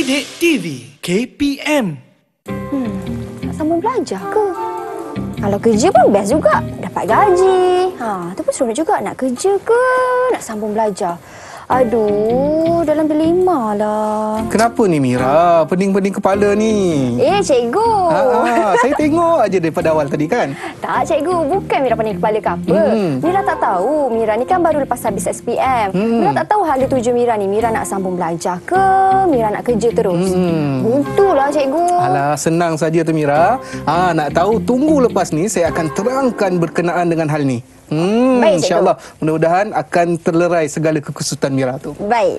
Didik TV KPM. Nak sambung belajar ke? Kalau kerja pun best juga, dapat gaji. Tu pun seronok juga, nak kerja ke nak sambung belajar. Aduh, dalam dilema lah. Kenapa ni Mira? Pening-pening kepala ni. Cikgu. Saya tengok aja daripada awal tadi kan. Tak, cikgu. Bukan Mira pening kepala ke apa. Mira tak tahu. Mira ni kan baru lepas habis SPM. Mira tak tahu hala tuju Mira ni. Mira nak sambung belajar ke? Mira nak kerja terus? Buntulah cikgu. Alah, senang saja tu Mira. Nak tahu, tunggu lepas ni saya akan terangkan berkenaan dengan hal ni. Baik, InsyaAllah mudah-mudahan akan terlerai segala kekusutan Mira tu. Baik.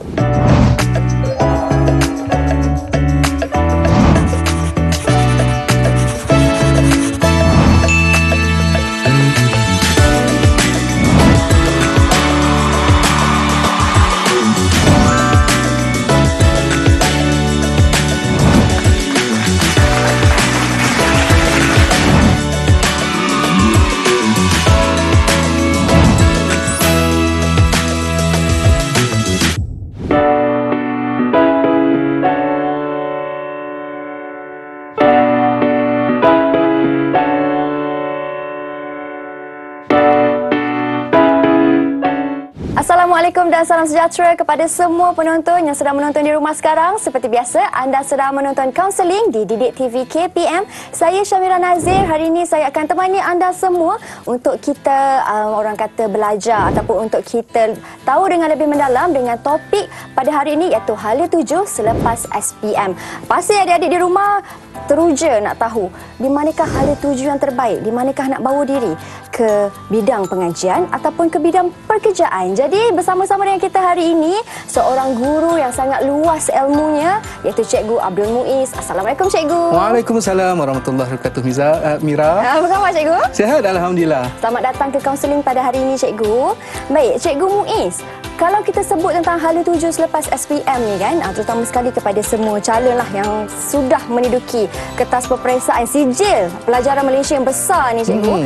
Assalamualaikum dan salam sejahtera kepada semua penonton yang sedang menonton di rumah sekarang. Seperti biasa, anda sedang menonton kaunseling di Didik TV KPM. Saya Syamira Nazir. Hari ini saya akan temani anda semua untuk kita orang kata belajar ataupun untuk kita tahu dengan lebih mendalam dengan topik pada hari ini iaitu hala tuju selepas SPM. Pasti adik-adik di rumah teruja nak tahu di manakah hala tuju yang terbaik, di manakah nak bawa diri ke bidang pengajian ataupun ke bidang pekerjaan. Jadi bersama-sama dengan kita hari ini seorang guru yang sangat luas ilmunya iaitu Cikgu Abdul Muiz. Assalamualaikum Cikgu. Waalaikumsalam warahmatullahi wabarakatuh Mira. Apa khabar Cikgu? Sihat alhamdulillah. Selamat datang ke kaunseling pada hari ini Cikgu. Baik, Cikgu Muiz. Kalau kita sebut tentang hala tuju selepas SPM ni kan, terutama sekali kepada semua calon lah yang sudah menduduki kertas peperiksaan sijil pelajaran Malaysia yang besar ni Cikgu.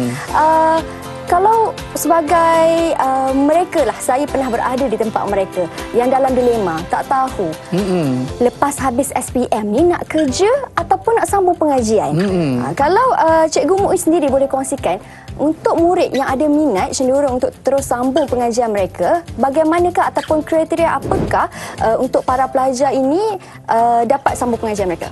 Kalau sebagai mereka lah, saya pernah berada di tempat mereka yang dalam dilema, tak tahu lepas habis SPM ni nak kerja ataupun nak sambung pengajian. Kalau Cikgu Muiz sendiri boleh kongsikan, untuk murid yang ada minat cenderung untuk terus sambung pengajian mereka, bagaimanakah ataupun kriteria apakah untuk para pelajar ini dapat sambung pengajian mereka?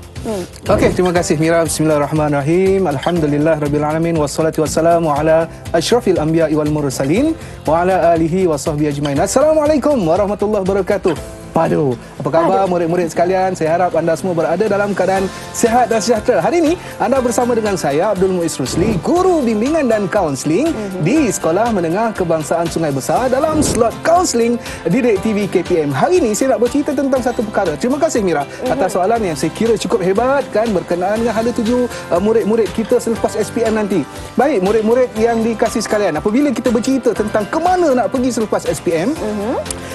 Okey, terima kasih Mira. Bismillahirrahmanirrahim. Alhamdulillahirabbil wassalatu wassalamu ala asyrafil anbiya'i wal mursalin wa ala alihi wa sahbihi ajmain. Assalamualaikum warahmatullahi wabarakatuh. Padu. Apa khabar murid-murid sekalian? Saya harap anda semua berada dalam keadaan sihat dan sejahtera. Hari ini anda bersama dengan saya Abdul Muiz Rusli, guru bimbingan dan kaunseling di Sekolah Menengah Kebangsaan Sungai Besar dalam slot kaunseling Didik TV KPM. Hari ini saya nak bercerita tentang satu perkara. Terima kasih Mira atas soalan yang saya kira cukup hebat kan, berkenaan dengan hala tuju murid-murid kita selepas SPM nanti. Baik, murid-murid yang dikasihi sekalian, apabila kita bercerita tentang ke mana nak pergi selepas SPM,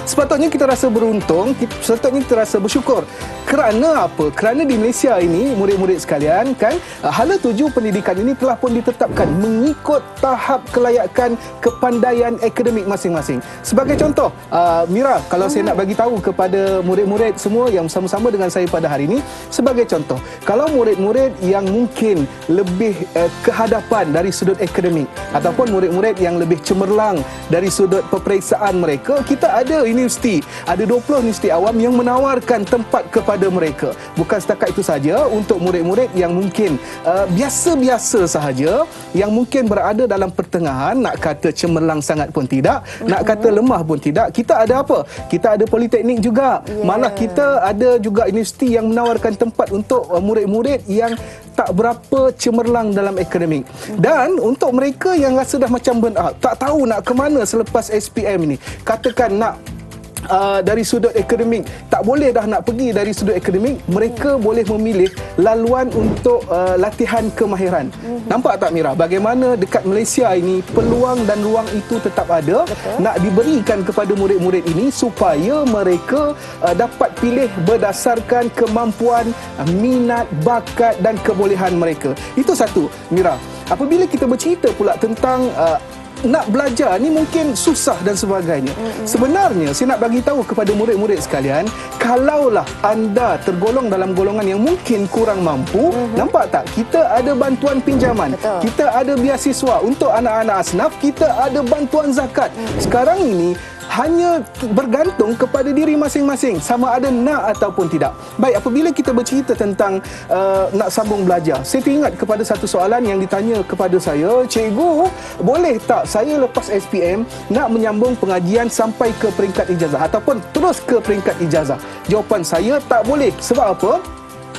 sepatutnya kita rasa beruntung, sepatutnya kita rasa bersyukur. Kerana apa? Kerana di Malaysia ini, murid-murid sekalian kan, hala tuju pendidikan ini telah pun ditetapkan mengikut tahap kelayakan kepandaian akademik masing-masing. Sebagai contoh, Mira, kalau saya nak bagi tahu kepada murid-murid semua yang bersama-sama dengan saya pada hari ini, sebagai contoh, kalau murid-murid yang mungkin lebih kehadapan dari sudut akademik ataupun murid-murid yang lebih cemerlang dari sudut peperiksaan mereka, kita ada universiti, ada 20 universiti awam yang menawarkan tempat kepada mereka. Bukan setakat itu saja, untuk murid-murid yang mungkin biasa-biasa sahaja, yang mungkin berada dalam pertengahan, nak kata cemerlang sangat pun tidak, nak kata lemah pun tidak, kita ada apa? Kita ada politeknik juga. Malah kita ada juga universiti yang menawarkan tempat untuk murid-murid yang tak berapa cemerlang dalam akademik. Dan untuk mereka yang rasa dah macam burn out, tak tahu nak ke mana selepas SPM ini, katakan nak dari sudut akademik, tak boleh dah nak pergi dari sudut akademik, mereka boleh memilih laluan untuk latihan kemahiran. Nampak tak Mira, bagaimana dekat Malaysia ini peluang dan ruang itu tetap ada. Nak diberikan kepada murid-murid ini supaya mereka dapat pilih berdasarkan kemampuan, minat, bakat dan kebolehan mereka. Itu satu Mira. Apabila kita bercerita pula tentang nak belajar ni mungkin susah dan sebagainya. Sebenarnya saya nak bagi tahu kepada murid-murid sekalian, kalaulah anda tergolong dalam golongan yang mungkin kurang mampu, nampak tak? Kita ada bantuan pinjaman. Betul. Kita ada beasiswa untuk anak-anak asnaf, kita ada bantuan zakat. Sekarang ini hanya bergantung kepada diri masing-masing sama ada nak ataupun tidak. Baik, apabila kita bercerita tentang nak sambung belajar, saya teringat kepada satu soalan yang ditanya kepada saya, "Cikgu, boleh tak saya lepas SPM nak menyambung pengajian sampai ke peringkat ijazah ataupun terus ke peringkat ijazah?" Jawapan saya, tak boleh. Sebab apa?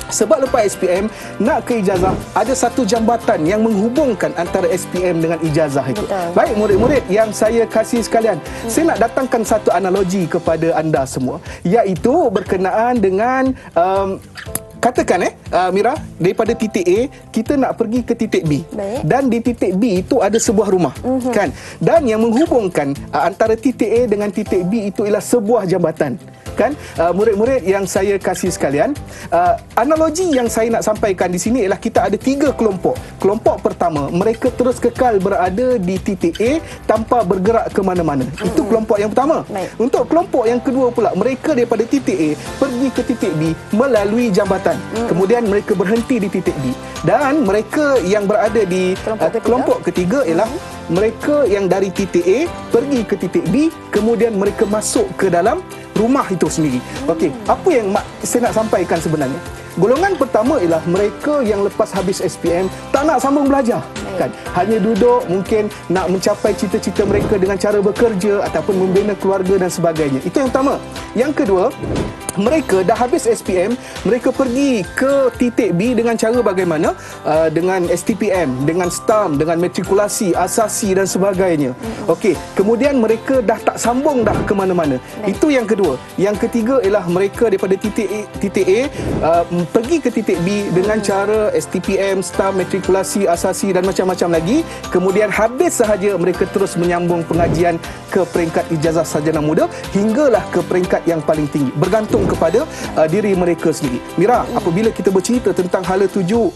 Sebab lepas SPM nak ke ijazah, ada satu jambatan yang menghubungkan antara SPM dengan ijazah itu. Betul. Baik murid-murid yang saya kasih sekalian, saya nak datangkan satu analogi kepada anda semua, iaitu berkenaan dengan katakan Mira, daripada titik A kita nak pergi ke titik B. Baik. Dan di titik B itu ada sebuah rumah, kan? Dan yang menghubungkan antara titik A dengan titik B itu ialah sebuah jambatan. Kan, murid-murid yang saya kasih sekalian, analogi yang saya nak sampaikan di sini ialah kita ada 3 kelompok. Kelompok pertama, mereka terus kekal berada di titik A tanpa bergerak ke mana-mana. Itu kelompok yang pertama. Baik. Untuk kelompok yang kedua pula, mereka daripada titik A pergi ke titik B melalui jambatan. Kemudian mereka berhenti di titik B. Dan mereka yang berada di kelompok ketiga ialah mereka yang dari titik A pergi ke titik B, kemudian mereka masuk ke dalam rumah itu sendiri. Okey, apa yang saya nak sampaikan sebenarnya? Golongan pertama ialah mereka yang lepas habis SPM tak nak sambung belajar, kan? Hanya duduk, mungkin nak mencapai cita-cita mereka dengan cara bekerja ataupun membina keluarga dan sebagainya. Itu yang pertama. Yang kedua, mereka dah habis SPM, mereka pergi ke titik B dengan cara bagaimana? Dengan STPM, dengan STAM, dengan matrikulasi, asasi dan sebagainya. Okey, kemudian mereka dah tak sambung dah ke mana-mana. Itu yang kedua. Yang ketiga ialah mereka daripada titik A pergi ke titik B dengan cara STPM, STAM, matrikulasi, asasi dan macam-macam lagi. Kemudian habis sahaja mereka terus menyambung pengajian ke peringkat ijazah sarjana muda hinggalah ke peringkat yang paling tinggi. Bergantung kepada diri mereka sendiri. Mira, apabila kita bercerita tentang hala tuju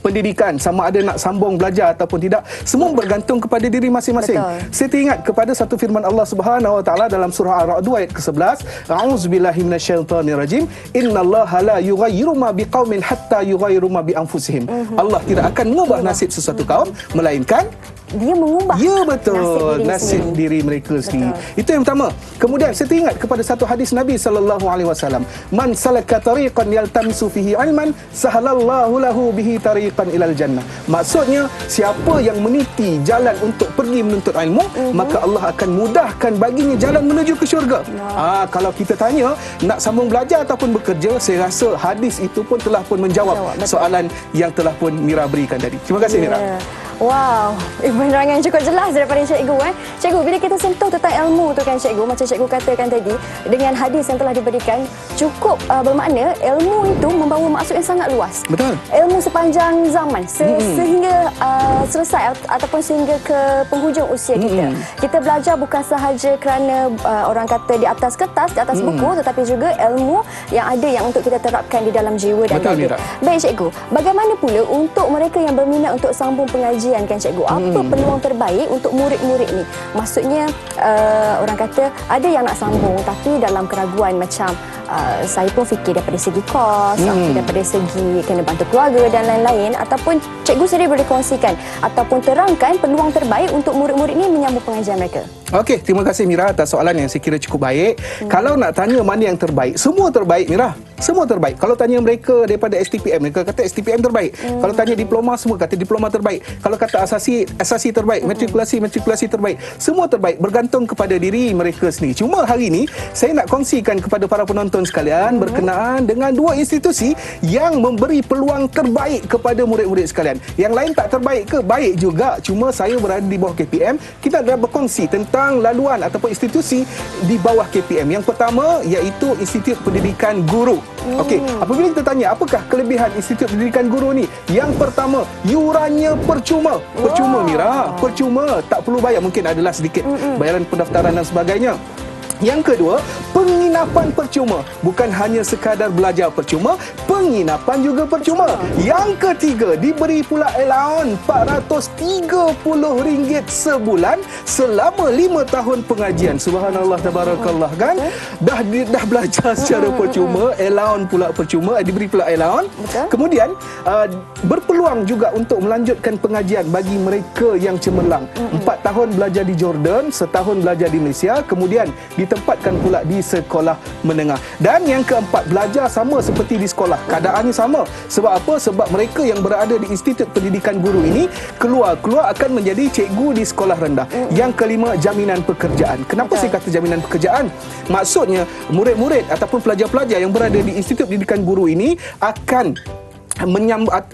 pendidikan, sama ada nak sambung belajar ataupun tidak, semua bergantung kepada diri masing-masing. Saya teringat kepada satu firman Allah Subhanahu Wa Taala dalam surah Ar-Ra'd ayat ke-11, "A'udzubillahi minasyaitonirrajim. Innallaha la yughayyiru ma biqaumin hatta yughayyiru ma bi anfusihim." Allah tidak akan mengubah nasib sesuatu kaum melainkan dia mengubah nasib diri mereka sendiri. Itu yang pertama. Kemudian saya teringat kepada satu hadis Nabi sallallahu alaihi wasallam, "Man salaka tariqan yaltamisu fihi ilman, sahalallahu lahu bihi tariqan ilal jannah." Maksudnya, siapa yang meniti jalan untuk pergi menuntut ilmu, maka Allah akan mudahkan baginya jalan menuju ke syurga. Kalau kita tanya nak sambung belajar ataupun bekerja, saya rasa hadis itu pun telah pun menjawab soalan yang telah pun Mira berikan tadi. Terima kasih Mira. Wow, penerangan cukup jelas daripada cikgu. Cikgu, bila kita sentuh tentang ilmu tu kan cikgu, macam cikgu katakan tadi, dengan hadis yang telah diberikan, cukup bermakna ilmu itu membawa maksud yang sangat luas. Betul. Ilmu sepanjang zaman, sehingga selesai ataupun sehingga ke penghujung usia kita. Kita belajar bukan sahaja kerana orang kata di atas kertas, di atas buku, tetapi juga ilmu yang ada yang untuk kita terapkan di dalam jiwa dan diri. Baik cikgu, bagaimana pula untuk mereka yang berminat untuk sambung pengajian kan cikgu, apa peluang terbaik untuk murid-murid ni? Maksudnya orang kata ada yang nak sambung tapi dalam keraguan, macam saya pun fikir daripada segi kos, daripada segi kena bantu keluarga dan lain-lain, ataupun cikgu sendiri boleh kongsikan ataupun terangkan peluang terbaik untuk murid-murid ni menyambung pengajian mereka. Okey, terima kasih Mira atas soalan yang saya kira cukup baik. Kalau nak tanya mana yang terbaik, semua terbaik Mira. Semua terbaik. Kalau tanya mereka daripada STPM, mereka kata STPM terbaik. Kalau tanya diploma, semua kata diploma terbaik. Kalau kata asasi terbaik, matrikulasi terbaik. Semua terbaik, bergantung kepada diri mereka sendiri. Cuma hari ini saya nak kongsikan kepada para penonton sekalian berkenaan dengan dua institusi yang memberi peluang terbaik kepada murid-murid sekalian. Yang lain tak terbaik ke? Baik juga. Cuma saya berada di bawah KPM. Kita dah berkongsi tentang laluan ataupun institusi di bawah KPM. Yang pertama iaitu Institut Pendidikan Guru. Okey, apabila kita tanya apakah kelebihan Institut Pendidikan Guru ni? Yang pertama, yurannya percuma. Percuma Mira, percuma, tak perlu bayar. Mungkin adalah sedikit bayaran pendaftaran dan sebagainya. Yang kedua, penginapan percuma. Bukan hanya sekadar belajar percuma, penginapan juga percuma. Yang ketiga, diberi pula allowance RM430 sebulan selama 5 tahun pengajian. Subhanallah, tabarakallah, kan? Dah belajar secara percuma, allowance pula percuma, diberi pula allowance. Kemudian berpeluang juga untuk melanjutkan pengajian bagi mereka yang cemerlang. 4 tahun belajar di Jordan, setahun belajar di Malaysia, kemudian ditempatkan pula di sekolah menengah. Dan yang keempat, belajar sama seperti di sekolah. Keadaannya sama. Sebab apa? Sebab mereka yang berada di Institut Pendidikan Guru ini keluar akan menjadi cikgu di sekolah rendah. Yang kelima, jaminan pekerjaan. Kenapa saya kata jaminan pekerjaan? Maksudnya murid-murid ataupun pelajar-pelajar yang berada di Institut Pendidikan Guru ini akan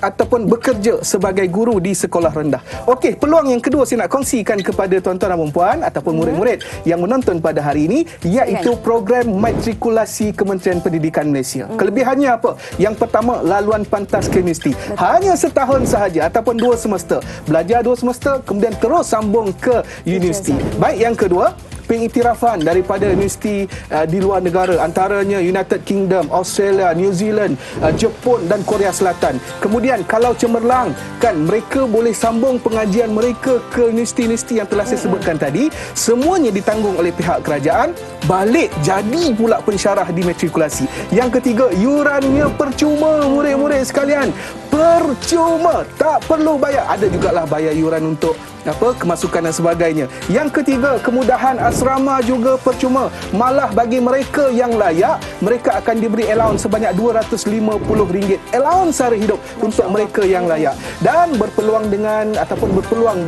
ataupun bekerja sebagai guru di sekolah rendah. Okey, peluang yang kedua saya nak kongsikan kepada tuan-tuan dan puan ataupun murid-murid yang menonton pada hari ini, iaitu program matrikulasi Kementerian Pendidikan Malaysia. Kelebihannya apa? Yang pertama, laluan pantas ke universiti. Hanya setahun sahaja ataupun 2 semester. Belajar 2 semester, kemudian terus sambung ke universiti. Baik, yang kedua, pengiktirafan daripada universiti di luar negara, antaranya United Kingdom, Australia, New Zealand, Jepun dan Korea Selatan. Kemudian kalau cemerlang, kan mereka boleh sambung pengajian mereka ke universiti-universiti yang telah saya sebutkan tadi. Semuanya ditanggung oleh pihak kerajaan, balik jadi pula pensyarah di matrikulasi. Yang ketiga, yurannya percuma, murid-murid sekalian. Percuma, tak perlu bayar. Ada jugalah bayar yuran untuk kemasukan dan sebagainya. Yang ketiga, kemudahan asrama juga percuma. Malah bagi mereka yang layak, mereka akan diberi allowance sebanyak RM250 allowance sara hidup untuk mereka yang layak, dan berpeluang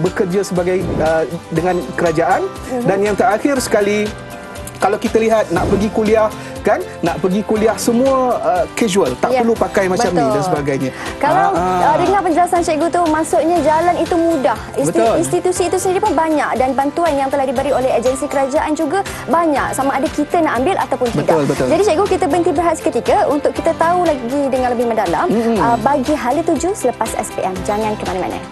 bekerja sebagai dengan kerajaan. Dan yang terakhir sekali, kalau kita lihat nak pergi kuliah, kan, nak pergi kuliah semua casual, tak perlu pakai macam ni dan sebagainya. Kalau dengar penjelasan cikgu tu, maksudnya jalan itu mudah. Institusi itu sendiri pun banyak, dan bantuan yang telah diberi oleh agensi kerajaan juga banyak, sama ada kita nak ambil ataupun tidak. Jadi cikgu, kita berhenti berehat seketika untuk kita tahu lagi dengan lebih mendalam bagi hala tuju selepas SPM. Jangan ke mana-mana.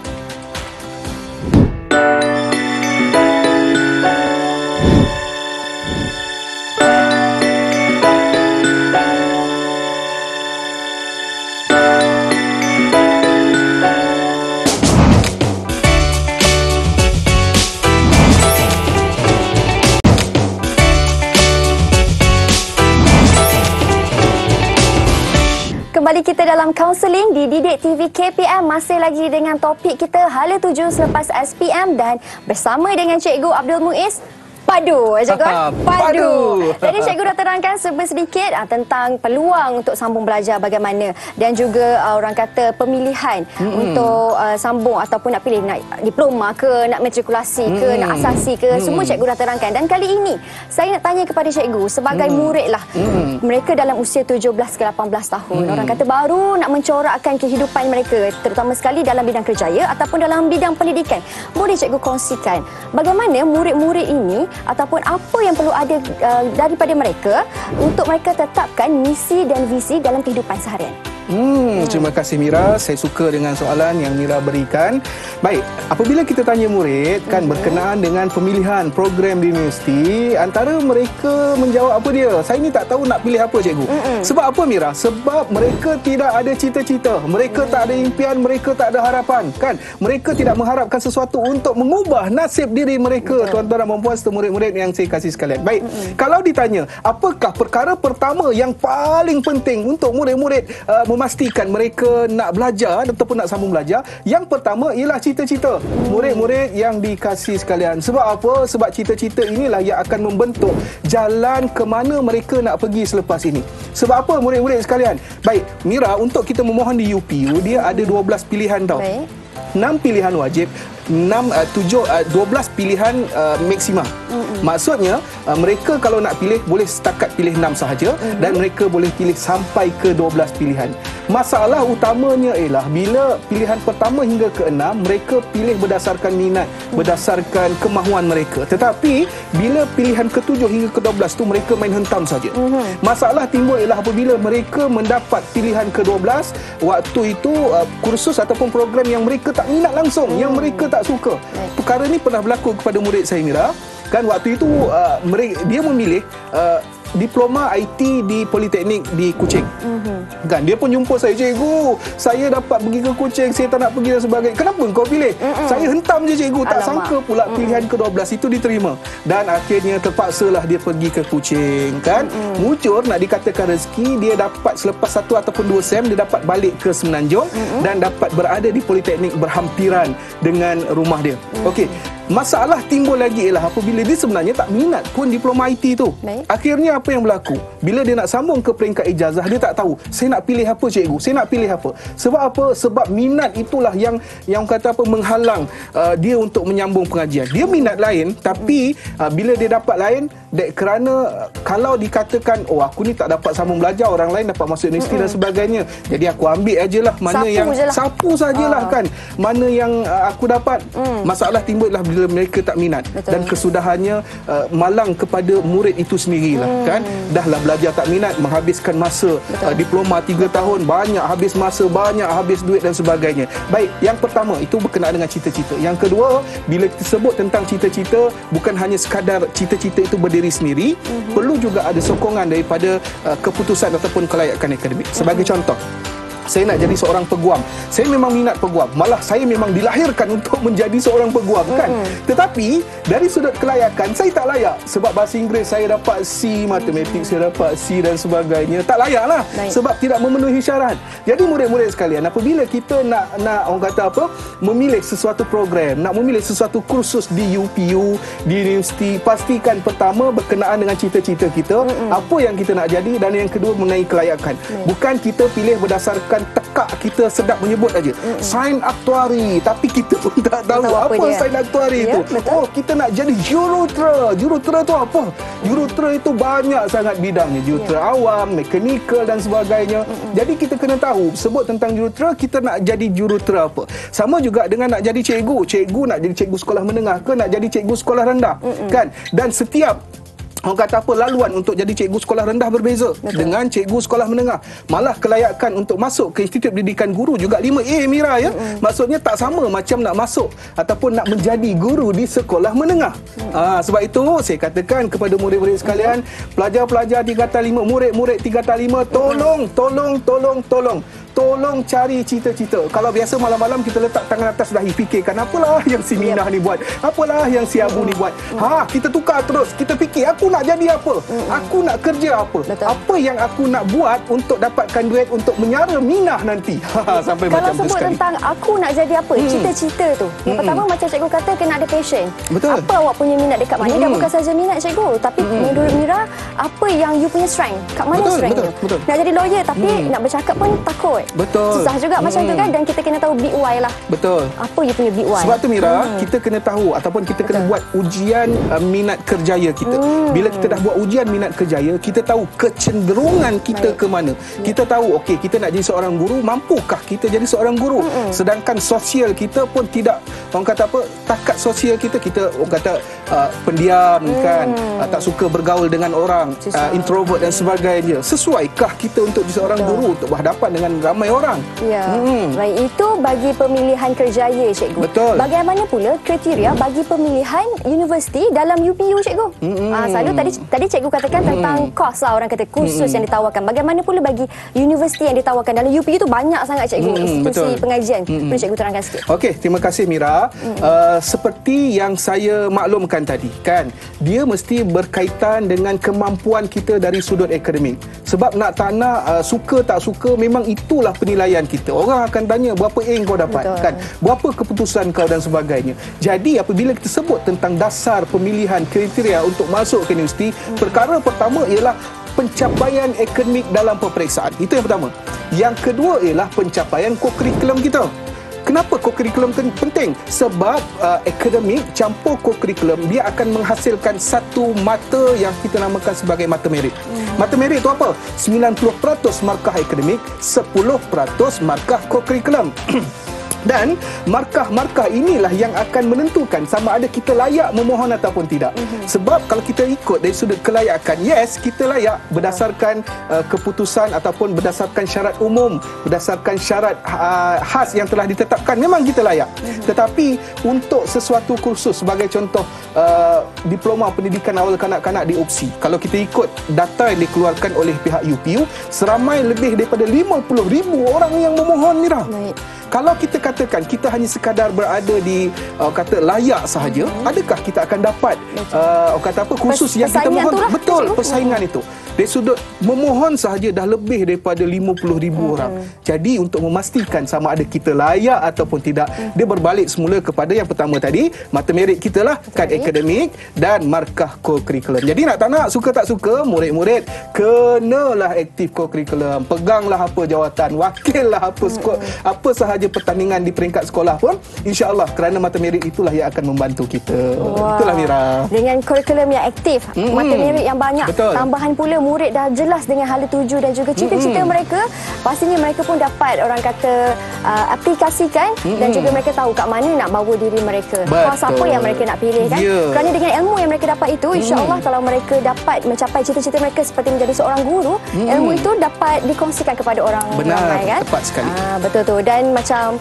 Kembali kita dalam kaunseling di Didik TV KPM, masih lagi dengan topik kita hala tuju selepas SPM, dan bersama dengan Cikgu Abdul Muiz. Padu, cikgu. Padu. Jadi cikgu dah terangkan sedikit tentang peluang untuk sambung belajar bagaimana, dan juga orang kata pemilihan untuk sambung ataupun nak pilih nak diploma ke, nak matrikulasi ke, nak asasi ke, semua cikgu dah terangkan. Dan kali ini saya nak tanya kepada cikgu sebagai murid lah. Mereka dalam usia 17 ke 18 tahun. Orang kata baru nak mencorakkan kehidupan mereka, terutama sekali dalam bidang kerjaya ataupun dalam bidang pendidikan. Boleh cikgu kongsikan bagaimana murid-murid ini ataupun apa yang perlu ada daripada mereka untuk mereka tetapkan misi dan visi dalam kehidupan seharian? Terima kasih Mira. Saya suka dengan soalan yang Mira berikan. Baik, apabila kita tanya murid kan berkenaan dengan pemilihan program di universiti, antara mereka menjawab apa dia? Saya ni tak tahu nak pilih apa, cikgu. Sebab apa Mira? Sebab mereka tidak ada cita-cita, mereka tak ada impian, mereka tak ada harapan, kan? Mereka tidak mengharapkan sesuatu untuk mengubah nasib diri mereka. Tuan-tuan dan puan-puan serta murid-murid yang saya kasih sekalian. Baik, kalau ditanya apakah perkara pertama yang paling penting untuk murid-murid memastikan mereka nak belajar ataupun nak sambung belajar, yang pertama ialah cita-cita. Murid-murid yang dikasih sekalian, sebab apa? Sebab cita-cita inilah yang akan membentuk jalan ke mana mereka nak pergi selepas ini. Sebab apa murid-murid sekalian? Baik, Mira, untuk kita memohon di UPU, dia ada 12 pilihan tau. 6 pilihan wajib, 12 pilihan maksimum. Maksudnya mereka kalau nak pilih boleh setakat pilih 6 sahaja, dan mereka boleh pilih sampai ke 12 pilihan. Masalah utamanya ialah bila pilihan pertama hingga ke 6 mereka pilih berdasarkan minat, berdasarkan kemahuan mereka. Tetapi bila pilihan ke-7 hingga ke-12 tu mereka main hentam saja. Masalah timbul ialah apabila mereka mendapat pilihan ke-12, waktu itu kursus ataupun program yang mereka tak minat langsung, yang mereka tak suka. Perkara ni pernah berlaku kepada murid saya, Mira. Kan waktu itu dia memilih diploma IT di Politeknik di Kuching. Kan dia pun jumpa saya, cikgu, saya dapat pergi ke Kuching, saya tak nak pergi dan sebagainya. Kenapa kau pilih? Saya hentam je cikgu, tak sangka pula pilihan ke-12 itu diterima. Dan akhirnya terpaksalah dia pergi ke Kuching, kan. Mujur nak dikatakan rezeki, dia dapat selepas 1 ataupun 2 sem dia dapat balik ke Semenanjung dan dapat berada di Politeknik berhampiran dengan rumah dia. Okey. Masalah timbul lagi ialah apabila dia sebenarnya tak minat pun diploma IT tu. Akhirnya apa yang berlaku? Bila dia nak sambung ke peringkat ijazah, dia tak tahu, saya nak pilih apa cikgu? Saya nak pilih apa? Sebab apa? Sebab minat itulah yang kata apa, menghalang dia untuk menyambung pengajian. Dia minat lain, tapi bila dia dapat lain, kerana kalau dikatakan, oh aku ni tak dapat sambung belajar, orang lain dapat masuk universiti dan sebagainya, jadi aku ambil ajalah mana sapu yang sapu sajalah kan. Mana yang aku dapat. Masalah timbullah bila mereka tak minat. Dan kesudahannya malang kepada murid itu sendirilah, kan. Dahlah belajar tak minat, menghabiskan masa diploma 3 tahun, banyak habis masa, banyak habis duit dan sebagainya. Baik, yang pertama itu berkenaan dengan cita-cita. Yang kedua, bila kita sebut tentang cita-cita, bukan hanya sekadar cita-cita itu berdiri sendiri, perlu juga ada sokongan daripada keputusan ataupun kelayakan akademik. Sebagai contoh, saya nak jadi seorang peguam. Saya memang minat peguam. Malah saya memang dilahirkan untuk menjadi seorang peguam, kan. Tetapi dari sudut kelayakan, saya tak layak. Sebab bahasa Inggeris saya dapat C, matematik saya dapat C dan sebagainya. Tak layaklah. Sebab tidak memenuhi syarat. Jadi murid-murid sekalian, apabila kita nak orang kata apa, memilih sesuatu program, nak memilih sesuatu kursus di UPU, di universiti, pastikan pertama berkenaan dengan cita-cita kita, apa yang kita nak jadi, dan yang kedua mengenai kelayakan. Bukan kita pilih berdasarkan tekak kita sedap menyebut aja. Sains aktuari, tapi kita pun tak tahu apa sains aktuari itu. Oh, kita nak jadi jurutera. Jurutera tu apa? Jurutera itu banyak sangat bidangnya. Jurutera awam, mekanikal dan sebagainya. Jadi kita kena tahu, sebut tentang jurutera, kita nak jadi jurutera apa. Sama juga dengan nak jadi cikgu. Cikgu nak jadi cikgu sekolah menengah ke nak jadi cikgu sekolah rendah, kan? Dan setiap orang kata apa, laluan untuk jadi cikgu sekolah rendah berbeza dengan cikgu sekolah menengah. Malah kelayakan untuk masuk ke Institut Pendidikan Guru juga 5A, Mira, ya. Maksudnya tak sama macam nak masuk ataupun nak menjadi guru di sekolah menengah. Sebab itu saya katakan kepada murid-murid sekalian, pelajar-pelajar tingkatan 5, murid-murid tingkatan 5, tolong cari cita-cita. Kalau biasa malam-malam kita letak tangan atas dahi, fikirkan apalah yang si Minah ni buat, apalah yang si Abu ni buat. Kita tukar terus. Kita fikir, aku nak jadi apa? Aku nak kerja apa? Apa yang aku nak buat untuk dapatkan duit untuk menyara Minah nanti. Sampai kalau macam tu sekali. Kalau sebut tentang aku nak jadi apa, cita-cita tu, yang pertama macam cikgu kata, kena ada passion. Apa awak punya minat dekat mana? Dah bukan saja minat cikgu, tapi menurut Mira, apa yang you punya strength? Kat mana strength you? Nak jadi lawyer tapi nak bercakap pun takut. Susah juga macam tu, kan. Dan kita kena tahu big why lah. Apa you punya big why? Sebab tu Mira, kita kena tahu ataupun kita kena buat ujian minat kerjaya kita. Bila kita dah buat ujian minat kerjaya, kita tahu kecenderungan kita ke mana. Kita tahu, okey, kita nak jadi seorang guru, mampukah kita jadi seorang guru? Sedangkan sosial kita pun tidak, orang kata apa, takat sosial kita orang kata pendiam, kan, tak suka bergaul dengan orang, introvert dan sebagainya. Sesuaikah kita untuk jadi seorang guru, untuk berhadapan dengan ramai orang? Ya. Baik, itu bagi pemilihan kerjaya, cikgu. Bagaimana pula kriteria bagi pemilihan universiti dalam UPU, cikgu? Selalu tadi cikgu katakan tentang kos lah, orang kata kursus yang ditawarkan. Bagaimana pula bagi universiti yang ditawarkan dalam UPU tu? Banyak sangat, cikgu, institusi pengajian. Boleh cikgu terangkan sikit? Okey, terima kasih Mira. Seperti yang saya maklumkan tadi, kan, dia mesti berkaitan dengan kemampuan kita dari sudut akademik. Sebab nak tak nak, suka tak suka, memang itulah penilaian kita. Orang akan tanya berapa A kau dapat, kan, berapa keputusan kau dan sebagainya. Jadi apabila kita sebut tentang dasar pemilihan kriteria untuk masuk ke universiti, perkara pertama ialah pencapaian akademik dalam peperiksaan. Itu yang pertama. Yang kedua ialah pencapaian kokurikulum kita. Kenapa kokurikulum penting? Sebab akademik campur kokurikulum, dia akan menghasilkan satu mata yang kita namakan sebagai mata merit. Mata merit itu apa? 90% markah akademik, 10% markah kokurikulum. Dan markah-markah inilah yang akan menentukan sama ada kita layak memohon ataupun tidak. Sebab kalau kita ikut dari sudut kelayakan, yes, kita layak berdasarkan keputusan ataupun berdasarkan syarat umum, berdasarkan syarat khas yang telah ditetapkan, memang kita layak. Tetapi untuk sesuatu kursus, sebagai contoh diploma pendidikan awal kanak-kanak di UPSI, kalau kita ikut data yang dikeluarkan oleh pihak UPU, seramai lebih daripada 50,000 orang yang memohon, Mira. Baik. Kalau kita katakan kita hanya sekadar berada di kata layak sahaja, adakah kita akan dapat kata apa kursus yang kita mohon? Betul, persaingan itu. Dari sudut memohon sahaja dah lebih daripada 50,000 orang. Jadi untuk memastikan sama ada kita layak ataupun tidak, dia berbalik semula kepada yang pertama tadi, mata merit kita lah, kad akademik dan markah co-curriculum. Jadi nak tak nak, suka tak suka, murid-murid kenalah aktif co-curriculum. Peganglah apa jawatan, wakillah apa sahaja pertandingan di peringkat sekolah pun, insya-Allah kerana mata merit itulah yang akan membantu kita. Itulah Mira. Dengan kurikulum yang aktif, mata merit yang banyak, tambahan pula murid dah jelas dengan hala tuju dan juga cita-cita mereka, pastinya mereka pun dapat orang kata aplikasikan dan juga mereka tahu kat mana nak bawa diri mereka. Siapa yang mereka nak pilih kan. Kerana dengan ilmu yang mereka dapat itu, insya-Allah kalau mereka dapat mencapai cita-cita mereka seperti menjadi seorang guru, ilmu itu dapat dikongsikan kepada orang ramai kan. Tepat sekali. Betul tu. Dan macam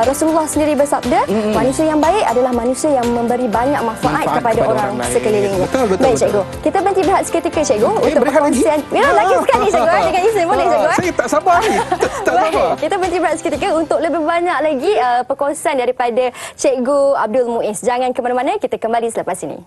Rasulullah sendiri bersabda, manusia yang baik adalah manusia yang memberi banyak manfaat kepada orang sekelilingnya. Betul. Baik, Cikgu. Kita berhenti berehat seketika, Cikgu, untuk perkongsian. Ya, lagi sekali, Cikgu. Dengan izin, boleh, Cikgu? Saya tak sabar ni. Tak sabar. Kita berhenti berehat seketika untuk lebih banyak lagi perkongsian daripada Cikgu Abdul Muiz. Jangan ke mana-mana, kita kembali selepas ini.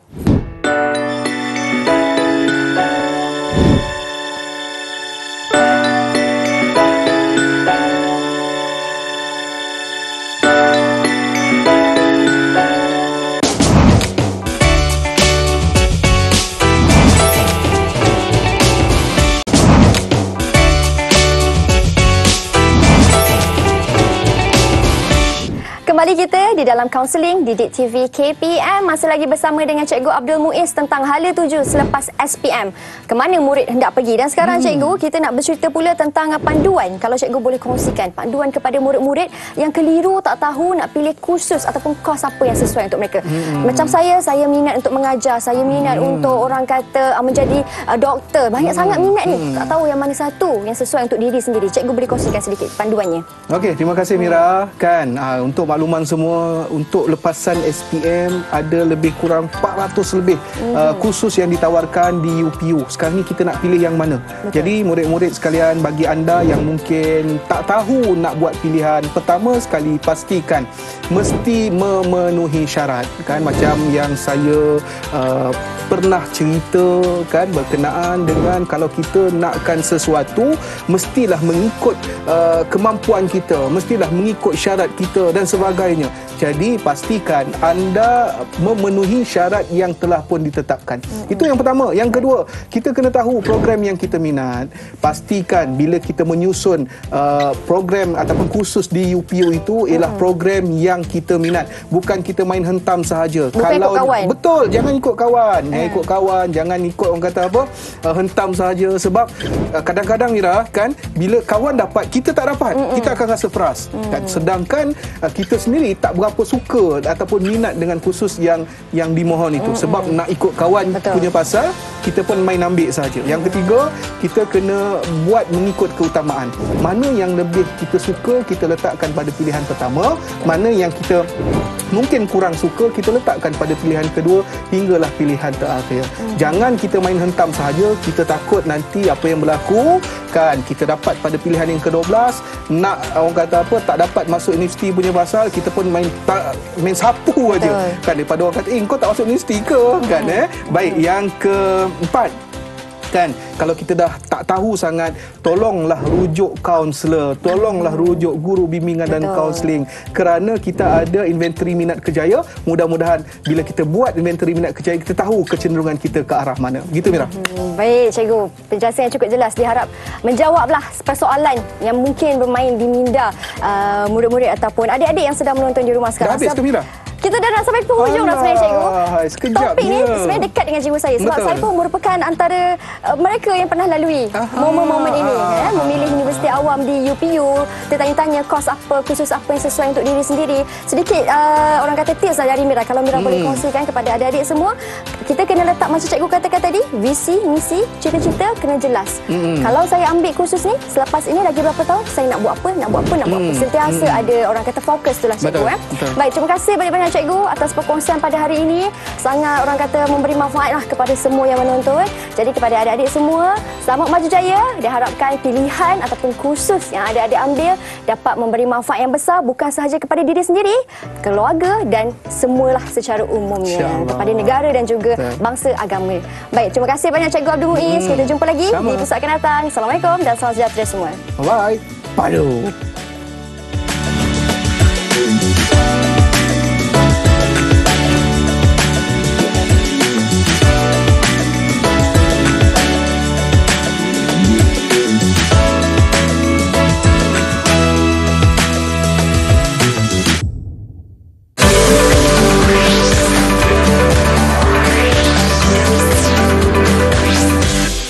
Kembali kita di dalam kaunseling Didik TV KPM, masih lagi bersama dengan Cikgu Abdul Muiz tentang hala tuju selepas SPM. Kemana murid hendak pergi? Dan sekarang Cikgu, kita nak bercerita pula tentang panduan. Kalau Cikgu boleh kongsikan panduan kepada murid-murid yang keliru, tak tahu nak pilih kursus ataupun kos apa yang sesuai untuk mereka. Macam saya minat untuk mengajar, saya minat untuk orang kata menjadi doktor. Banyak sangat minat ni. Tak tahu yang mana satu yang sesuai untuk diri sendiri. Cikgu boleh kongsikan sedikit panduannya. Okey, terima kasih Mira. Untuk makluman semua, untuk lepasan SPM ada lebih kurang 400 lebih kursus yang ditawarkan di UPU. Sekarang ni kita nak pilih yang mana. Jadi murid-murid sekalian, bagi anda yang mungkin tak tahu nak buat pilihan, pertama sekali pastikan mesti memenuhi syarat kan, macam yang saya pernah cerita kan, berkenaan dengan kalau kita nakkan sesuatu mestilah mengikut kemampuan kita, mestilah mengikut syarat kita dan sebagainya. Jadi pastikan anda memenuhi syarat yang telah pun ditetapkan. Itu yang pertama. Yang kedua, kita kena tahu program yang kita minat. Pastikan bila kita menyusun program ataupun kursus di UPU itu ialah program yang kita minat. Bukan kita main hentam sahaja. Bukan ikut kawan. Betul, jangan ikut kawan. Ikut kawan, jangan ikut orang kata apa, hentam sahaja. Sebab kadang-kadang Mira kan, bila kawan dapat, kita tak dapat, kita akan rasa frust. Dan sedangkan kita sendiri tak berapa suka ataupun minat dengan kursus yang dimohon itu. Sebab nak ikut kawan punya pasal, kita pun main ambil sahaja. Yang ketiga, kita kena buat mengikut keutamaan. Mana yang lebih kita suka, kita letakkan pada pilihan pertama. Mana yang kita mungkin kurang suka, kita letakkan pada pilihan kedua hinggalah pilihan terakhir. Jangan kita main hentam sahaja, kita takut nanti apa yang berlaku kan, kita dapat pada pilihan yang ke-12, nak orang kata apa, tak dapat masuk universiti punya pasal, kita pun main sapu aja kan, daripada orang kata kau tak masuk universiti ke kan. Baik, yang keempat kan, kalau kita dah tak tahu sangat, tolonglah rujuk kaunselor, tolonglah rujuk guru bimbingan dan kaunseling, kerana kita ada inventory minat kerjaya. Mudah-mudahan bila kita buat inventory minat kerjaya, kita tahu kecenderungan kita ke arah mana. Gitu Mira. Baik Cikgu, penjelasan yang cukup jelas, diharap menjawablah persoalan yang mungkin bermain di minda murid-murid ataupun adik-adik yang sedang menonton di rumah sekarang. Dah habis ke Mira? Kita dah nak sampai penghujung dah sebenarnya cikgu. Sekejap Topik ni je. sebenarnya dekat dengan jiwa saya sebab Betul. saya pun merupakan antara mereka yang pernah lalui momen-momen ini. Memilih universiti awam di UPU, tertanya-tanya kos apa, khusus apa yang sesuai untuk diri sendiri. Sedikit orang kata tips lah dari Mira, kalau Mira boleh kongsikan kepada adik-adik semua. Kita kena letak macam cikgu katakan tadi, visi, misi, cita-cita kena jelas. Kalau saya ambil kursus ni, selepas ini lagi berapa tahun saya nak buat apa, nak buat apa. Sentiasa ada orang kata fokus tu lah cikgu. Betul. Baik, terima kasih banyak-banyak cikgu atas perkongsian pada hari ini. Sangat orang kata memberi manfaat lah kepada semua yang menonton. Jadi kepada adik-adik semua, selamat maju jaya. Diharapkan pilihan ataupun kursus yang adik-adik ambil dapat memberi manfaat yang besar bukan sahaja kepada diri sendiri, keluarga dan semualah secara umumnya, kepada negara dan juga bangsa agama. Baik, terima kasih banyak cikgu Abdul Muiz. Kita jumpa lagi di episod akan datang. Assalamualaikum dan salam sejahtera semua. Bye. Padu.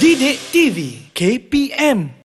Didik TV KPM